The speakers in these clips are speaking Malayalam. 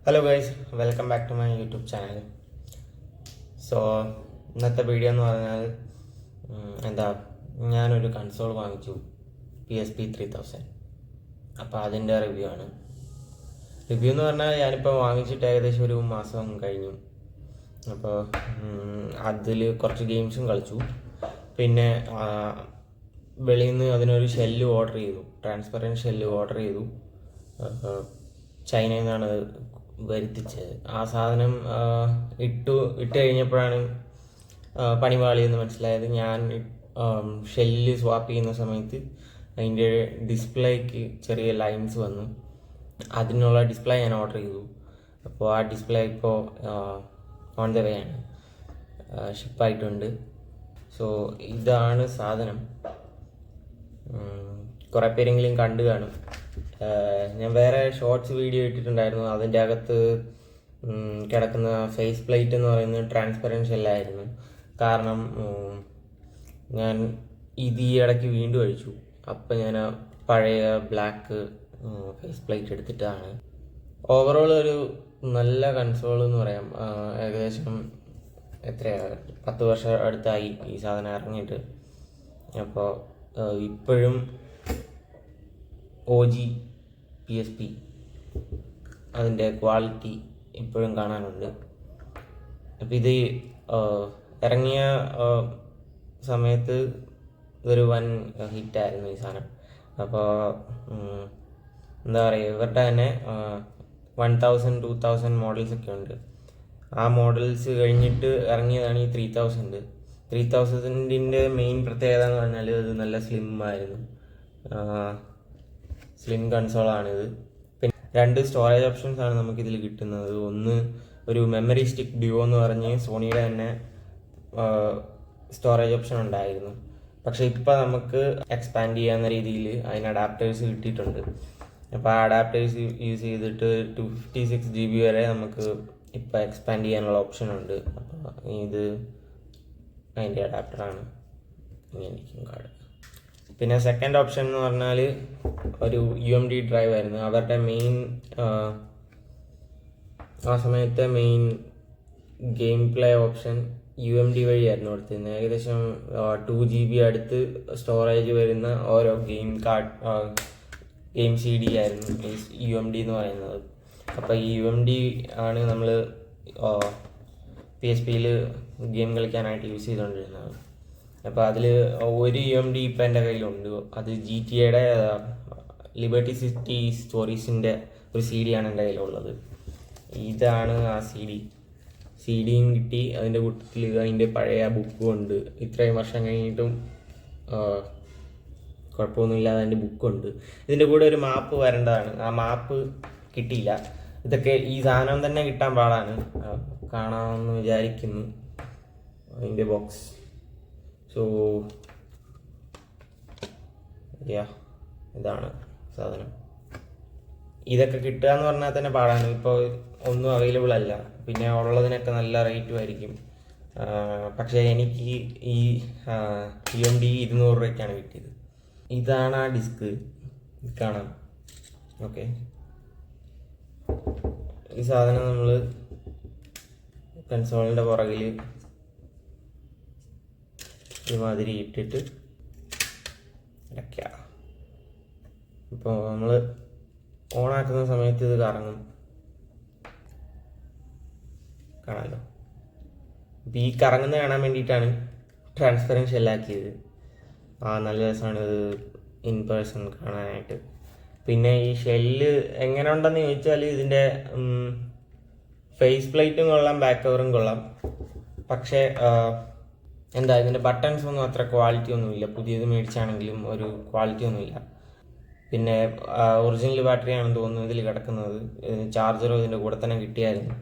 Hello guys, welcome back to my YouTube channel. So ഇന്നത്തെ വീഡിയോ എന്ന് പറഞ്ഞാൽ ഞാനൊരു കൺസോൾ വാങ്ങിച്ചു, PSP 3000. അപ്പോൾ അതിൻ്റെ റിവ്യൂ ആണ്. റിവ്യൂ എന്ന് പറഞ്ഞാൽ ഞാനിപ്പോൾ വാങ്ങിച്ചിട്ട് ഏകദേശം ഒരു മാസം കഴിഞ്ഞു. അപ്പോൾ അതിൽ കുറച്ച് ഗെയിംസും കളിച്ചു. പിന്നെ വെളിയിൽ നിന്ന് അതിനൊരു ഷെല്ല് ഓർഡർ ചെയ്തു, ട്രാൻസ്പെറൻറ്റ് ഷെല്ല് ഓർഡർ ചെയ്തു. ചൈനയിൽ നിന്നാണ് വരുത്തിച്ചത്. ആ സാധനം ഇട്ട് കഴിഞ്ഞപ്പോഴാണ് പണിപാളിയെന്ന് മനസ്സിലായത്. ഞാൻ ഷെല്ല് സ്വാപ്പ് ചെയ്യുന്ന സമയത്ത് അതിൻ്റെ ഡിസ്പ്ലേക്ക് ചെറിയ ലൈൻസ് വന്നു. അതിനുള്ള ഡിസ്പ്ലേ ഞാൻ ഓർഡർ ചെയ്തു. അപ്പോൾ ആ ഡിസ്പ്ലേ ഇപ്പോൾ ഓൺ ദ വേ ആണ്, ഷിപ്പായിട്ടുണ്ട്. സോ ഇതാണ് സാധനം. കുറേ പേരെങ്കിലും കണ്ടു കാണും. ഞാൻ വേറെ ഷോർട്സ് വീഡിയോ ഇട്ടിട്ടുണ്ടായിരുന്നു. അതിൻ്റെ അകത്ത് കിടക്കുന്ന ഫേസ് പ്ലേറ്റ് എന്ന് പറയുന്നത് ട്രാൻസ്പെറൻറ്റ് ഷെല്ലായിരുന്നു. കാരണം ഞാൻ ഇത് ഈ ഇടയ്ക്ക് വീണ്ടും അഴിച്ചു. അപ്പം ഞാൻ പഴയ ബ്ലാക്ക് ഫേസ് പ്ലേറ്റ് എടുത്തിട്ടാണ്. ഓവറോൾ ഒരു നല്ല കൺസോൾ എന്ന് പറയാം. ഏകദേശം എത്രയാണ്, 10 വർഷം അടുത്തായി ഈ സാധനം ഇറങ്ങിയിട്ട്. അപ്പോൾ ഇപ്പോഴും OG PSP അതിൻ്റെ ക്വാളിറ്റി ഇപ്പോഴും കാണാനുണ്ട്. അപ്പോൾ ഇത് ഇറങ്ങിയ സമയത്ത് ഇതൊരു വൻ ഹിറ്റായിരുന്നു ഈ സാധനം. അപ്പോൾ എന്താ പറയുക, ഇവരുടെ തന്നെ 1000, 2000 മോഡൽസൊക്കെ ഉണ്ട്. ആ മോഡൽസ് കഴിഞ്ഞിട്ട് ഇറങ്ങിയതാണ് ഈ 3000. 3000ൻ്റെ മെയിൻ പ്രത്യേകത എന്ന് പറഞ്ഞാൽ അത് നല്ല സ്ലിം ആയിരുന്നു. സ്ലിം കൺസോളാണിത്. പിന്നെ 2 സ്റ്റോറേജ് ഓപ്ഷൻസ് ആണ് നമുക്കിതിൽ കിട്ടുന്നത്. ഒന്ന് ഒരു മെമ്മറി സ്റ്റിക്ക് ഡ്യുവോ എന്ന് പറഞ്ഞ് സോണിയുടെ തന്നെ സ്റ്റോറേജ് ഓപ്ഷൻ ഉണ്ടായിരുന്നു. പക്ഷേ ഇപ്പോൾ നമുക്ക് എക്സ്പാൻഡ് ചെയ്യാവുന്ന രീതിയിൽ അതിന് അഡാപ്റ്റേഴ്സ് കിട്ടിയിട്ടുണ്ട്. അപ്പോൾ ആ അഡാപ്റ്റേഴ്സ് യൂസ് ചെയ്തിട്ട് 256 GB വരെ നമുക്ക് ഇപ്പോൾ എക്സ്പാൻഡ് ചെയ്യാനുള്ള ഓപ്ഷൻ ഉണ്ട്. അപ്പോൾ ഇത് അതിൻ്റെ അഡാപ്റ്ററാണ്. ഇങ്ങനെ കാർഡ്. പിന്നെ സെക്കൻഡ് ഓപ്ഷൻ എന്ന് പറഞ്ഞാൽ ഒരു UMD ഡ്രൈവ് ആയിരുന്നു. അവരുടെ മെയിൻ ആ സമയത്തെ main game play option UMD വഴിയായിരുന്നു കൊടുത്തിരുന്നത്. ഏകദേശം 2 GB അടുത്ത് സ്റ്റോറേജ് വരുന്ന ഓരോ ഗെയിം CD ആയിരുന്നു UMD എന്ന് പറയുന്നത്. അപ്പോൾ ഈ UMD ആണ് നമ്മൾ PSPയിൽ ഗെയിം കളിക്കാനായിട്ട് യൂസ് ചെയ്തുകൊണ്ടിരുന്നത്. അപ്പോൾ അതിൽ ഒരു UMD ഇപ്പം എൻ്റെ കയ്യിലുണ്ട്. അത് GTAയുടെ ലിബർട്ടി സിറ്റി സ്റ്റോറീസിൻ്റെ ഒരു CD ആണ് എൻ്റെ കയ്യിലുള്ളത്. ഇതാണ് ആ CDയും കിട്ടി. അതിൻ്റെ കൂട്ടത്തിൽ അതിൻ്റെ പഴയ ബുക്കും ഉണ്ട്. ഇത്രയും വർഷം കഴിഞ്ഞിട്ടും കുഴപ്പമൊന്നുമില്ലാതെ അതിൻ്റെ ബുക്കുണ്ട്. ഇതിൻ്റെ കൂടെ ഒരു മാപ്പ് വരേണ്ടതാണ്. ആ മാപ്പ് കിട്ടിയില്ല. ഇതൊക്കെ ഈ സാധനം തന്നെ കിട്ടാൻ പാടാണ്. കാണാമെന്ന് വിചാരിക്കുന്നു അതിൻ്റെ ബോക്സ്. സോ ഇതാണ് സാധനം. ഇതൊക്കെ കിട്ടുക എന്ന് പറഞ്ഞാൽ തന്നെ പാടാണ്. ഇപ്പോൾ ഒന്നും അവൈലബിൾ അല്ല. പിന്നെ ഉള്ളതിനൊക്കെ നല്ല റേറ്റും ആയിരിക്കും. പക്ഷേ എനിക്ക് ഈ UMD 200 രൂപയ്ക്കാണ് കിട്ടിയത്. ഇതാണ് ആ ഡിസ്ക്, കാണാം. ഓക്കെ, ഈ സാധനം നമ്മൾ കൺസോളിൻ്റെ പുറകിൽ ഇമാതിരി ഇട്ടിട്ട് ഇടയ്ക്കുക. ഇപ്പോൾ നമ്മൾ ഓണാക്കുന്ന സമയത്ത് ഇത് കറങ്ങും, കാണാമല്ലോ. അപ്പോൾ ഈ കറങ്ങുന്ന കാണാൻ വേണ്ടിയിട്ടാണ് ട്രാൻസ്പെറൻറ്റ് ഷെല്ലാക്കിയത്. നല്ല രസമാണ് ഇത് ഇൻ പേഴ്സൺ കാണാനായിട്ട്. പിന്നെ ഈ ഷെല്ല് എങ്ങനെ ഉണ്ടെന്ന് ചോദിച്ചാൽ ഇതിൻ്റെ ഫേസ് പ്ലേറ്റും കൊള്ളാം, ബാക്ക് കവറും കൊള്ളാം. പക്ഷേ ഇതിൻ്റെ ബട്ടൺസ് ഒന്നും അത്ര ക്വാളിറ്റി ഒന്നുമില്ല. പുതിയത് മേടിച്ചാണെങ്കിലും ഒരു ക്വാളിറ്റി ഒന്നുമില്ല. പിന്നെ ഒറിജിനൽ ബാറ്ററിയാണെന്ന് തോന്നുന്നു ഇതിൽ കിടക്കുന്നത്. ചാർജറും ഇതിൻ്റെ കൂടെ തന്നെ കിട്ടിയായിരുന്നു.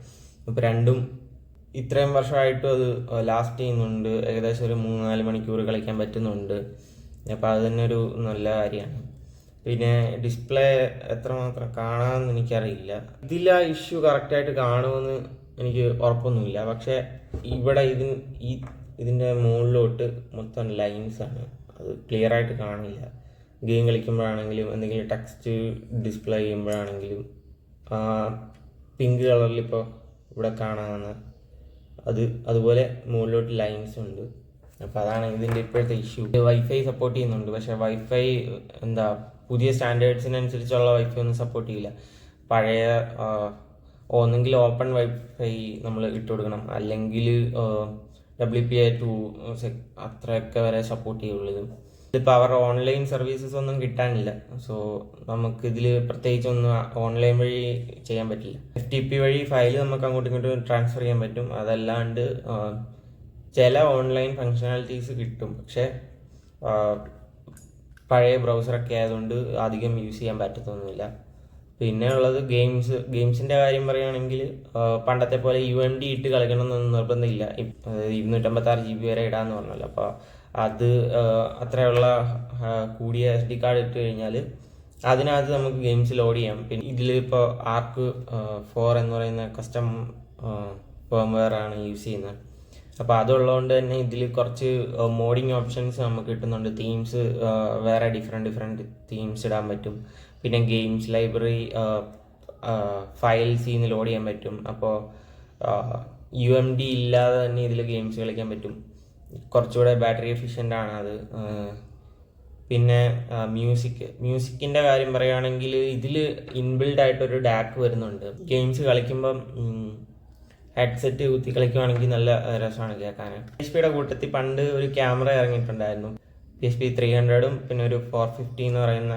ഇപ്പോൾ രണ്ടും ഇത്രയും വർഷമായിട്ടും അത് ലാസ്റ്റ് ചെയ്യുന്നുണ്ട്. ഏകദേശം ഒരു 3-4 മണിക്കൂർ കളിക്കാൻ പറ്റുന്നുണ്ട്. അപ്പോൾ അത് തന്നെ ഒരു നല്ല കാര്യമാണ്. പിന്നെ ഡിസ്പ്ലേ എത്രമാത്രം കാണാമെന്ന് എനിക്കറിയില്ല. ഇതിൽ ആ ഇഷ്യൂ കറക്റ്റായിട്ട് കാണുമെന്ന് എനിക്ക് ഉറപ്പൊന്നുമില്ല. പക്ഷേ ഇവിടെ ഇതിൻ്റെ മുകളിലോട്ട് മൊത്തം ലൈൻസാണ്. അത് ക്ലിയറായിട്ട് കാണില്ല. ഗെയിം കളിക്കുമ്പോഴാണെങ്കിലും എന്തെങ്കിലും ടെക്സ്റ്റ് ഡിസ്പ്ലേ ചെയ്യുമ്പോഴാണെങ്കിലും പിങ്ക് കളറിൽ ഇപ്പോൾ ഇവിടെ കാണാവുന്ന അതുപോലെ മുകളിലോട്ട് ലൈൻസ് ഉണ്ട്. അപ്പോൾ അതാണ് ഇതിൻ്റെ ഇപ്പോഴത്തെ ഇഷ്യൂ. വൈഫൈ സപ്പോർട്ട് ചെയ്യുന്നുണ്ട്, പക്ഷേ വൈഫൈ പുതിയ സ്റ്റാൻഡേർഡ്സിനനുസരിച്ചുള്ള വൈഫൈ ഒന്നും സപ്പോർട്ട് ചെയ്യില്ല. പഴയ ഒന്നെങ്കിൽ ഓപ്പൺ വൈഫൈ നമ്മൾ ഇട്ട് കൊടുക്കണം, അല്ലെങ്കിൽ WPA2 അത്രയൊക്കെ വരെ സപ്പോർട്ട് ചെയ്യുള്ളൂ. ഇതിപ്പോൾ അവരുടെ ഓൺലൈൻ സർവീസസ് ഒന്നും കിട്ടാനില്ല. സോ നമുക്കിതിൽ പ്രത്യേകിച്ചൊന്നും ഓൺലൈൻ വഴി ചെയ്യാൻ പറ്റില്ല. FTP വഴി ഫയൽ നമുക്ക് അങ്ങോട്ടും ഇങ്ങോട്ടും ട്രാൻസ്ഫർ ചെയ്യാൻ പറ്റും. അതല്ലാണ്ട് ചില ഓൺലൈൻ ഫങ്ഷണാലിറ്റീസ് കിട്ടും, പക്ഷേ പഴയ ബ്രൗസറൊക്കെ ആയതുകൊണ്ട് അധികം യൂസ് ചെയ്യാൻ പറ്റത്തൊന്നുമില്ല. പിന്നെ ഉള്ളത് ഗെയിംസിൻ്റെ കാര്യം പറയുകയാണെങ്കിൽ പണ്ടത്തെ പോലെ UMD ഇട്ട് കളിക്കണമെന്നൊന്നും നിർബന്ധമില്ല. 256 GB വരെ ഇടാമെന്ന് പറഞ്ഞല്ലോ. അപ്പോൾ അത് അത്രയുള്ള കൂടിയ SD കാർഡ് ഇട്ട് കഴിഞ്ഞാൽ അതിനകത്ത് നമുക്ക് ഗെയിംസ് ലോഡ് ചെയ്യാം. പിന്നെ ഇതിലിപ്പോൾ ആർക്ക് 4 എന്ന് പറയുന്ന കസ്റ്റം ഫേംവെയർ ആണ് യൂസ് ചെയ്യുന്നത്. അപ്പോൾ അതുള്ളതുകൊണ്ട് തന്നെ ഇതിൽ കുറച്ച് മോഡിങ് ഓപ്ഷൻസ് നമുക്ക് കിട്ടുന്നുണ്ട്. തീംസ് വേറെ ഡിഫറെൻറ്റ് തീംസ് ഇടാൻ പറ്റും. പിന്നെ ഗെയിംസ് ലൈബ്രറി ഫയൽസിൽ നിന്ന് ലോഡ് ചെയ്യാൻ പറ്റും. അപ്പോൾ UMD ഇല്ലാതെ തന്നെ ഇതിൽ ഗെയിംസ് കളിക്കാൻ പറ്റും. കുറച്ചുകൂടെ ബാറ്ററി എഫിഷ്യൻ്റ് ആണ് അത്. പിന്നെ മ്യൂസിക്കിൻ്റെ കാര്യം പറയുകയാണെങ്കിൽ ഇതിൽ ഇൻബിൽഡ് ആയിട്ടൊരു DAC വരുന്നുണ്ട്. ഗെയിംസ് കളിക്കുമ്പം ഹെഡ്സെറ്റ് കുത്തി കളിക്കുവാണെങ്കിൽ നല്ല രസമാണ് കേൾക്കാൻ. PSPയുടെ കൂട്ടത്തിൽ പണ്ട് ഒരു ക്യാമറ ഇറങ്ങിയിട്ടുണ്ടായിരുന്നു, PSP 300 പിന്നെ ഒരു 450 എന്ന് പറയുന്ന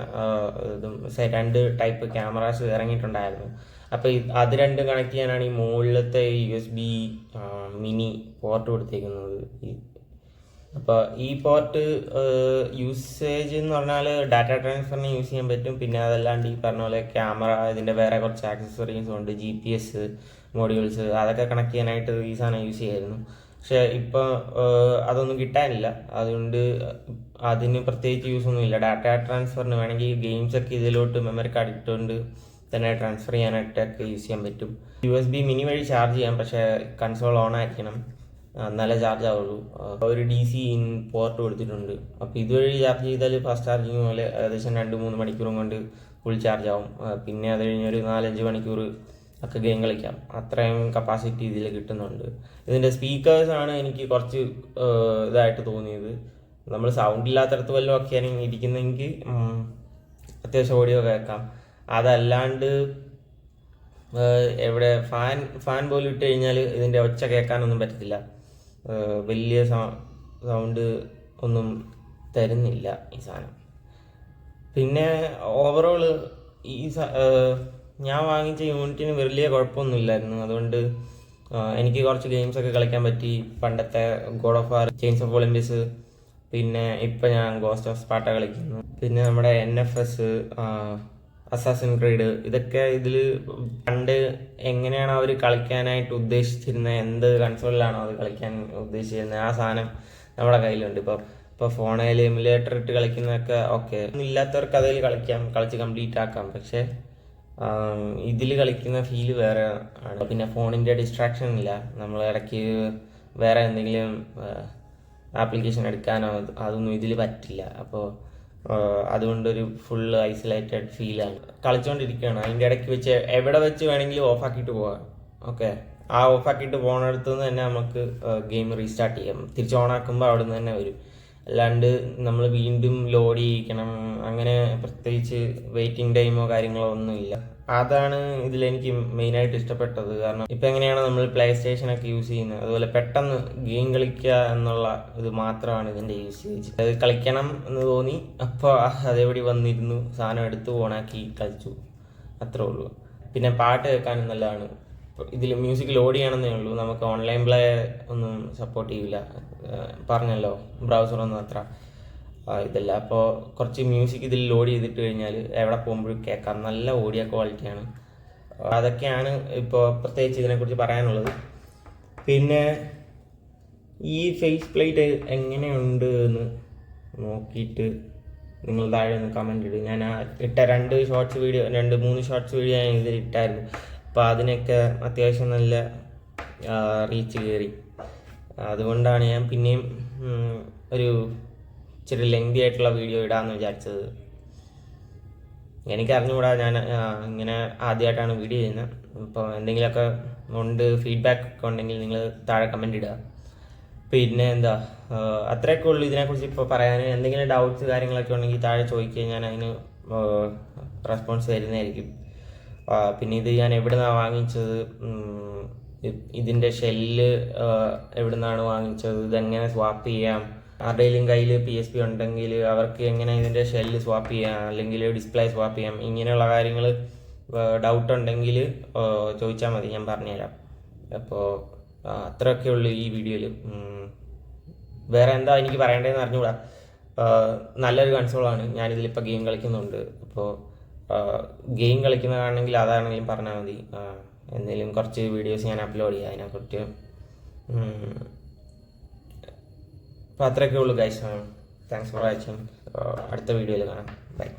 ഇതും 2 ടൈപ്പ് ക്യാമറാസ് ഇറങ്ങിയിട്ടുണ്ടായിരുന്നു. അപ്പോൾ അത് രണ്ടും കണക്ട് ചെയ്യാനാണ് ഈ മുകളിലത്തെ USB മിനി പോർട്ട് കൊടുത്തേക്കുന്നത്. അപ്പോൾ ഈ പോർട്ട് യൂസേജ് എന്ന് പറഞ്ഞാൽ ഡാറ്റ ട്രാൻസ്ഫറിന് യൂസ് ചെയ്യാൻ പറ്റും. പിന്നെ അതല്ലാണ്ട് ഈ പറഞ്ഞ പോലെ ക്യാമറ, ഇതിൻ്റെ വേറെ കുറച്ച് ആക്സസറീസും ഉണ്ട്, GPS മോഡ്യൂൾസ്, അതൊക്കെ കണക്ട് ചെയ്യാനായിട്ട് ഈ സാധനം യൂസ് ചെയ്യായിരുന്നു. പക്ഷേ ഇപ്പോൾ അതൊന്നും കിട്ടാനില്ല. അതുകൊണ്ട് അതിന് പ്രത്യേകിച്ച് യൂസൊന്നുമില്ല. ഡാറ്റ ട്രാൻസ്ഫറിന് വേണമെങ്കിൽ ഗെയിംസൊക്കെ ഇതിലോട്ട് മെമ്മറി കാർഡ് ഇട്ടുകൊണ്ട് തന്നെ ട്രാൻസ്ഫർ ചെയ്യാനായിട്ടൊക്കെ യൂസ് ചെയ്യാൻ പറ്റും. USB മിനി വഴി ചാർജ് ചെയ്യാം, പക്ഷേ കൺസോൾ ഓൺ ആയിരിക്കണം, നല്ല ചാർജ് ആവുള്ളൂ. ഒരു DC ഇൻ പോർട്ട് കൊടുത്തിട്ടുണ്ട്. അപ്പോൾ ഇതുവഴി ചാർജ് ചെയ്താൽ ഫാസ്റ്റ് ചാർജിങ് പോലെ ഏകദേശം 2-3 മണിക്കൂറും കൊണ്ട് ഫുൾ ചാർജ് ആവും. പിന്നെ അത് കഴിഞ്ഞൊരു 4-5 മണിക്കൂർ ഒക്കെ ഗെയിം കളിക്കാം. അത്രയും കപ്പാസിറ്റി ഇതിൽ കിട്ടുന്നുണ്ട്. ഇതിൻ്റെ സ്പീക്കേഴ്സാണ് എനിക്ക് കുറച്ച് ഇതായിട്ട് തോന്നിയത്. നമ്മൾ സൗണ്ട് ഇല്ലാത്തടത്ത് വല്ലതും ഒക്കെയാണ് ഇരിക്കുന്നതെങ്കിൽ അത്യാവശ്യം ഓഡിയോ കേൾക്കാം. അതല്ലാണ്ട് എവിടെ ഫാൻ പോലും ഇട്ട് കഴിഞ്ഞാൽ ഇതിൻ്റെ ഒച്ച കേൾക്കാനൊന്നും പറ്റത്തില്ല. വലിയ സൗണ്ട് ഒന്നും തരുന്നില്ല ഈ സാധനം. പിന്നെ ഓവറോൾ ഞാൻ വാങ്ങിച്ച യൂണിറ്റിന് വലിയ കുഴപ്പമൊന്നുമില്ലായിരുന്നു. അതുകൊണ്ട് എനിക്ക് കുറച്ച് ഗെയിംസൊക്കെ കളിക്കാൻ പറ്റി. പണ്ടത്തെ God of war, chains of Olympus, പിന്നെ ഇപ്പം ഞാൻ ഗോസ്റ്റ് ഓഫ് സ്പാർട്ട കളിക്കുന്നു. പിന്നെ നമ്മുടെ NFS, അസാസിൻ ക്രീഡ്, ഇതൊക്കെ ഇതിൽ പണ്ട് എങ്ങനെയാണ് അവർ കളിക്കാനായിട്ട് ഉദ്ദേശിച്ചിരുന്നത്, എന്ത് കൺസോളിലാണോ അത് കളിക്കാൻ ഉദ്ദേശിച്ചിരുന്നത്, ആ സാധനം നമ്മുടെ കയ്യിലുണ്ട്. ഇപ്പോൾ ഫോണിൽ എമുലേറ്റർ ഇട്ട് കളിക്കുന്നതൊക്കെ ഓക്കെ, ഇല്ലാത്തവർക്ക് അതിൽ കളിച്ച് കംപ്ലീറ്റ് ആക്കാം. പക്ഷേ ഇതിൽ കളിക്കുന്ന ഫീല് വേറെ ആണ്. പിന്നെ ഫോണിൻ്റെ ഡിസ്ട്രാക്ഷൻ ഇല്ല. നമ്മൾ ഇടയ്ക്ക് വേറെ എന്തെങ്കിലും ആപ്ലിക്കേഷൻ എടുക്കാനോ അതൊന്നും ഇതിൽ പറ്റില്ല. അപ്പോൾ അതുകൊണ്ടൊരു ഫുൾ ഐസൊലേറ്റഡ് ഫീലാണ്. കളിച്ചുകൊണ്ടിരിക്കുകയാണ്, അതിൻ്റെ ഇടയ്ക്ക് വെച്ച് എവിടെ വെച്ച് വേണമെങ്കിലും ഓഫാക്കിയിട്ട് പോകാം. ഓക്കെ, ആ ഓഫാക്കിയിട്ട് പോകുന്നിടത്തു നിന്ന് തന്നെ നമുക്ക് ഗെയിം റീസ്റ്റാർട്ട് ചെയ്യാം. തിരിച്ച് ഓണാക്കുമ്പോൾ അവിടെ നിന്ന് തന്നെ വരും. അല്ലാണ്ട് നമ്മൾ വീണ്ടും ലോഡ് ചെയ്യിക്കണം, അങ്ങനെ പ്രത്യേകിച്ച് വെയിറ്റിംഗ് ടൈമോ കാര്യങ്ങളോ ഒന്നുമില്ല. അതാണ് ഇതിലെനിക്ക് മെയിനായിട്ട് ഇഷ്ടപ്പെട്ടത്. കാരണം ഇപ്പം എങ്ങനെയാണ് നമ്മൾ പ്ലേ സ്റ്റേഷനൊക്കെ യൂസ് ചെയ്യുന്നത്, അതുപോലെ പെട്ടെന്ന് ഗെയിം കളിക്കുക എന്നുള്ള ഇത് മാത്രമാണ് ഇതിൻ്റെ യൂസേജ്. അത് കളിക്കണം എന്ന് തോന്നി, അപ്പോൾ അതേപടി വന്നിരുന്നു, സാധനം എടുത്ത് ഓണാക്കി കളിച്ചു, അത്രേ ഉള്ളൂ. പിന്നെ പാട്ട് കേൾക്കാനും നല്ലതാണ്. ഇതിൽ മ്യൂസിക് ലോഡ് ചെയ്യണമെന്നേ ഉള്ളൂ. നമുക്ക് ഓൺലൈൻ പ്ലേ ഒന്നും സപ്പോർട്ട് ചെയ്യില്ല, പറഞ്ഞല്ലോ, ബ്രൗസറൊന്നും അത്ര ഇതല്ല. അപ്പോൾ കുറച്ച് മ്യൂസിക് ഇതിൽ ലോഡ് ചെയ്തിട്ട് കഴിഞ്ഞാൽ എവിടെ പോകുമ്പോഴും കേൾക്കാം. നല്ല ഓഡിയോ ക്വാളിറ്റിയാണ്. അതൊക്കെയാണ് ഇപ്പോൾ പ്രത്യേകിച്ച് ഇതിനെക്കുറിച്ച് പറയാനുള്ളത്. പിന്നെ ഈ ഫേസ് പ്ലേറ്റ് എങ്ങനെയുണ്ട് എന്ന് നോക്കിയിട്ട് നിങ്ങൾ താഴെ ഒന്ന് കമൻറ്റ് ഇടും. ഞാൻ ഇട്ട 2-3 ഷോർട്സ് വീഡിയോ ഞാൻ ഇതിൽ ഇട്ടായിരുന്നു. അപ്പോൾ അതിനൊക്കെ അത്യാവശ്യം നല്ല റീച്ച് കയറി. അതുകൊണ്ടാണ് ഞാൻ പിന്നെയും ഒരു ഇച്ചിരി ലെങ്തി ആയിട്ടുള്ള വീഡിയോ ഇടാമെന്ന് വിചാരിച്ചത്. എനിക്കറിഞ്ഞുകൂടാ, ഞാൻ ഇങ്ങനെ ആദ്യമായിട്ടാണ് വീഡിയോ ചെയ്യുന്നത്. ഇപ്പോൾ എന്തെങ്കിലുമൊക്കെ ഫീഡ്ബാക്ക് ഒക്കെ ഉണ്ടെങ്കിൽ നിങ്ങൾ താഴെ കമൻ്റ് ഇടുക. പിന്നെ എന്താ, അത്രയൊക്കെ ഉള്ളൂ ഇതിനെക്കുറിച്ച് ഇപ്പോൾ പറയാൻ. എന്തെങ്കിലും ഡൗട്ട്സ് കാര്യങ്ങളൊക്കെ ഉണ്ടെങ്കിൽ താഴെ ചോദിക്കുക, ഞാൻ അതിന് റെസ്പോൺസ് തരുന്നതായിരിക്കും. പിന്നെ ഇത് ഞാൻ എവിടെ നിന്നാണ് വാങ്ങിച്ചത്, ഇതിൻ്റെ ഷെല്ല് എവിടെ നിന്നാണ് വാങ്ങിച്ചത്, ഇതെങ്ങനെ സ്വാപ്പ് ചെയ്യാം, ആരുടെയും കയ്യിൽ PSP ഉണ്ടെങ്കിൽ അവർക്ക് എങ്ങനെ ഇതിൻ്റെ ഷെല്ല് സ്വാപ്പ് ചെയ്യാം അല്ലെങ്കിൽ ഡിസ്പ്ലേ സ്വാപ്പ് ചെയ്യാം, ഇങ്ങനെയുള്ള കാര്യങ്ങൾ ഡൗട്ട് ഉണ്ടെങ്കിൽ ചോദിച്ചാൽ മതി, ഞാൻ പറഞ്ഞുതരാം. അപ്പോൾ അത്രയൊക്കെ ഉള്ളൂ ഈ വീഡിയോയിൽ. വേറെ എന്താ എനിക്ക് പറയേണ്ടതെന്ന് അറിഞ്ഞുകൂടാ. നല്ലൊരു കൺസോളാണ്, ഞാനിതിലിപ്പോൾ ഗെയിം കളിക്കുന്നുണ്ട്. അപ്പോൾ ഗെയിം കളിക്കുന്നതാണെങ്കിൽ അതാണെങ്കിലും പറഞ്ഞാൽ മതി. എന്തെങ്കിലും കുറച്ച് വീഡിയോസ് ഞാൻ അപ്ലോഡ് ചെയ്യാം അതിനെക്കുറിച്ച്. അപ്പോൾ അത്രയൊക്കെ ഉള്ളൂ ഗൈസ്. Thanks for watching. അടുത്ത വീഡിയോയിൽ കാണാം. ബൈ.